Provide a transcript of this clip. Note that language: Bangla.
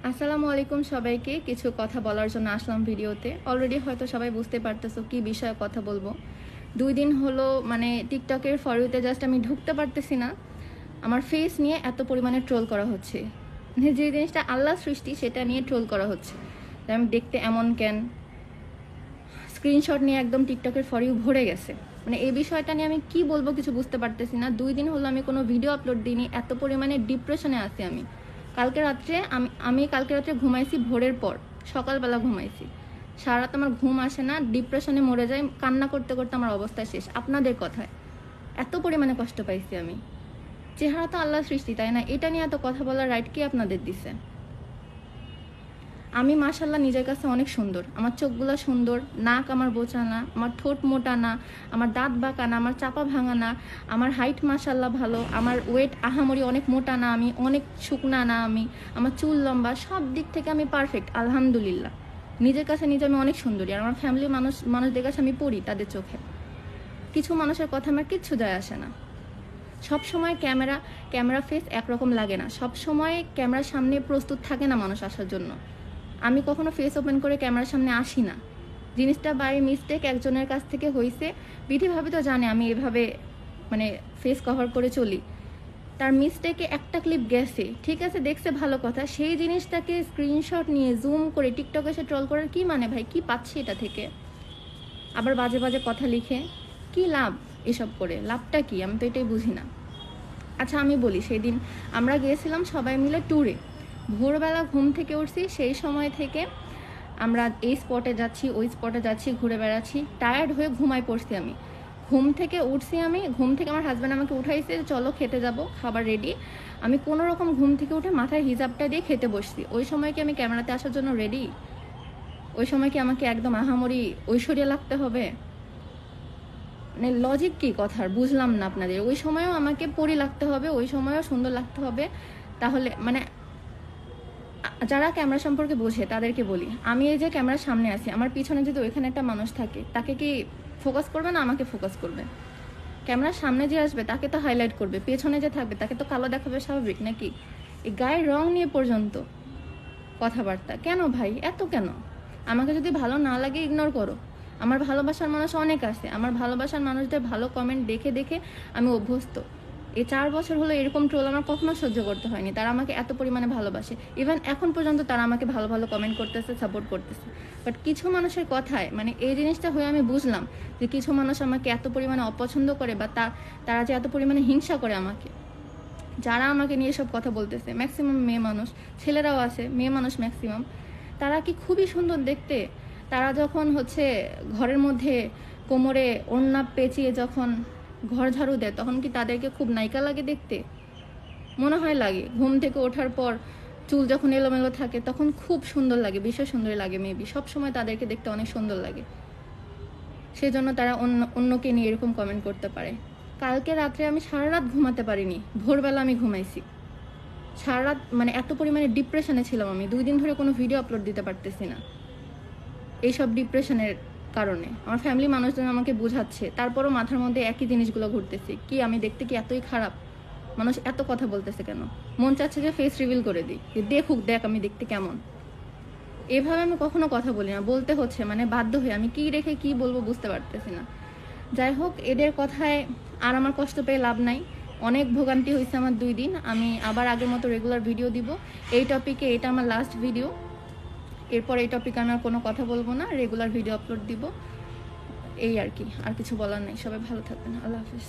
আসসালামু আলাইকুম সবাইকে। কিছু কথা বলার জন্য আসলাম ভিডিওতে। অলরেডি হয়তো সবাই বুঝতে পারতেছো কি বিষয়ে কথা বলবো। 2 দিন হলো টিকটকের ফর ইউতে জাস্ট আমি ঢুকতে পারতেছি না। আমার ফেস নিয়ে এত পরিমাণে ট্রোল করা হচ্ছে, যে জিনিসটা আল্লাহর সৃষ্টি সেটা নিয়ে ট্রোল করা হচ্ছে। আমি দেখতে এমন কেন, স্ক্রিনশট নিয়ে একদম টিকটকের ফর ইউ ভরে গেছে। এই বিষয়টা নিয়ে আমি কি বলবো কিছু বুঝতে পারতেছি না। 2 দিন হলো আমি কোনো ভিডিও আপলোড দিইনি, এত পরিমাণে ডিপ্রেশনে আছি আমি। কালকে রাত্রে ঘুমাইছি ভোরের পর, সকালবেলা ঘুমাইছি। সারা রাত আমার ঘুম আসে না, ডিপ্রেশনে মরে যাই, কান্না করতে করতে আমার অবস্থা শেষ। আপনাদের কথায় এত পরিমাণে কষ্ট পাইছি আমি। চেহারা তো আল্লাহর সৃষ্টি, তাই না? এটা নিয়ে এত কথা বলার রাইট কি আপনাদের দিছে? আমি মাশাল্লাহ নিজের কাছে অনেক সুন্দর। আমার চোখগুলো সুন্দর, নাক আমার বোচা না, আমার ঠোঁট মোটা না, আমার দাঁত বাঁকা না, আমার চাপা ভাঙা না, আমার হাইট মাশাল্লাহ ভালো, আমার ওয়েট আহামরি অনেক মোটা না, আমি অনেক শুকনা না, আমার চুল লম্বা, সব দিক থেকে আমি পারফেক্ট আলহামদুলিল্লাহ। নিজের কাছে নিজে আমি অনেক সুন্দরী। আর আমার ফ্যামিলির মানুষদের কাছে আমি পড়ি তাদের চোখে। কিছু মানুষের কথা আমার কিচ্ছু যায় আসে না। সব সময় ক্যামেরা ফেস একরকম লাগে না, সব সময় ক্যামেরার সামনে প্রস্তুত থাকে না মানুষ আসার জন্য। আমি কখনো ফেস ওপেন করে ক্যামেরার সামনে আসি না। জিনিসটা বাই মিস্টেক একজনের কাছ থেকে হয়েছে। বিধিভাবে তো জানে আমি এভাবে ফেস কভার করে চলি। তার মিস্টেকে একটা ক্লিপ গেছে, ঠিক আছে, দেখছে, ভালো কথা। সেই জিনিসটাকে স্ক্রিনশট নিয়ে জুম করে টিকটকে এসে ট্রল করার কি মানে ভাই? কি পাচ্ছি এটা থেকে? আবার বাজে বাজে কথা লিখে কি লাভ? এসব করে লাভটা কি? আমি তো এটাই বুঝি না। আচ্ছা আমি বলি, সেদিন আমরা গিয়েছিলাম সবাই মিলে ট্যুরে। ভোরবেলা ঘুম থেকে উঠছি, সেই সময় থেকে আমরা এই স্পটে যাচ্ছি, ওই স্পটে যাচ্ছি, ঘুরে বেড়াচ্ছি। টায়ার্ড হয়ে ঘুমায় পড়ছি আমি। ঘুম থেকে আমার হাজব্যান্ড আমাকে উঠাইছে, চলো খেতে যাব, খাবার রেডি। আমি কোনো রকম ঘুম থেকে উঠে মাথায় হিজাবটা দিয়ে খেতে বসছি। ওই সময় কি আমি ক্যামেরাতে আসার জন্য রেডি? ওই সময় কি আমাকে একদম আহামরি ঐশ্বর্য লাগতে হবে? লজিক কি কথার বুঝলাম না আপনাদের। ওই সময়ও আমাকে পরি লাগতে হবে, ওই সময়ও সুন্দর লাগতে হবে? তাহলে যারা ক্যামেরা সম্পর্কে বোঝে তাদেরকে বলি, আমি এই যে ক্যামেরার সামনে আছি, আমার পিছনে যদি ওইখানে একটা মানুষ থাকে, তাকে কি ফোকাস করবে না আমাকে ফোকাস করবে? ক্যামেরার সামনে যে আসবে তাকে তো হাইলাইট করবে, পেছনে যে থাকবে তাকে তো কালো দেখাবে, স্বাভাবিক নাকি? এই গায়ের রং নিয়ে পর্যন্ত কথাবার্তা কেন ভাই? এত কেন? আমাকে যদি ভালো না লাগে ইগনোর করো। আমার ভালোবাসার মানুষ অনেক আছে, আমার ভালোবাসার মানুষদের ভালো কমেন্ট দেখে দেখে আমি অভ্যস্ত। এই 4 বছর হলো এরকম ট্রোল আমার কখনো সহ্য করতে হয়নি। তারা আমাকে এত পরিমাণে ভালোবাসে, ইভেন এখন পর্যন্ত তারা আমাকে ভালো ভালো কমেন্ট করতেছে, সাপোর্ট করতেছে। বাট কিছু মানুষের কথায় এই জিনিসটা হয়ে আমি বুঝলাম যে কিছু মানুষ আমাকে এত পরিমাণে অপছন্দ করে, বা তারা যে এত পরিমাণে হিংসা করে আমাকে। যারা আমাকে নিয়ে সব কথা বলতেছে ম্যাক্সিমাম মেয়ে মানুষ, ছেলেরাও আছে, মেয়ে মানুষ ম্যাক্সিমাম। তারা কি খুবই সুন্দর দেখতে? তারা যখন ঘরের মধ্যে কোমরে ওড়না পেঁচিয়ে যখন ঘর ঝাড়ু দেয়, তখন কি তাদেরকে খুব নায়িকা লাগে দেখতে? মনে হয় লাগে। ঘুম থেকে ওঠার পর চুল যখন এলোমেলো থাকে তখন খুব সুন্দর লাগে, বিশ্ব সুন্দরী লাগে মেবি। সবসময় তাদেরকে দেখতে অনেক সুন্দর লাগে, সেজন্য তারা অন্যকে নিয়ে এরকম কমেন্ট করতে পারে। কালকে রাত্রে আমি সারা রাত ঘুমাতে পারিনি, ভোরবেলা আমি ঘুমাইছি। সারা রাত এত পরিমাণে ডিপ্রেশনে ছিলাম আমি। 2 দিন ধরে কোনো ভিডিও আপলোড দিতে পারতেছি না এইসব ডিপ্রেশনের কারণে। আমার ফ্যামিলি মানুষজন আমাকে বোঝাচ্ছে, তারপরও মাথার মধ্যে একই জিনিসগুলো ঘুরতেছে। কি আমি দেখতে কি এতই খারাপ? মানুষ এত কথা বলতেছে কেন? মন চাচ্ছে যে ফেস রিভিল করে দিই, যে দেখুক, দেখ আমি দেখতে কেমন। এভাবে আমি কখনো কথা বলি না, বলতে হচ্ছে বাধ্য হয়ে। আমি কি রেখে কি বলবো বুঝতে পারতেছি না। যাই হোক, এদের কথায় আর আমার কষ্ট পেয়ে লাভ নাই। অনেক ভোগান্তি হয়েছে আমার 2 দিন। আমি আবার আগের মতো রেগুলার ভিডিও দিব এই টপিকে। এটা আমার লাস্ট ভিডিও। এরপর এই টপিকে আমি আর কোনো কথা বলবো না, রেগুলার ভিডিও আপলোড দিব, এই আর কি। আর কিছু বলার নেই। সবাই ভালো থাকবেন। আল্লাহ হাফিজ।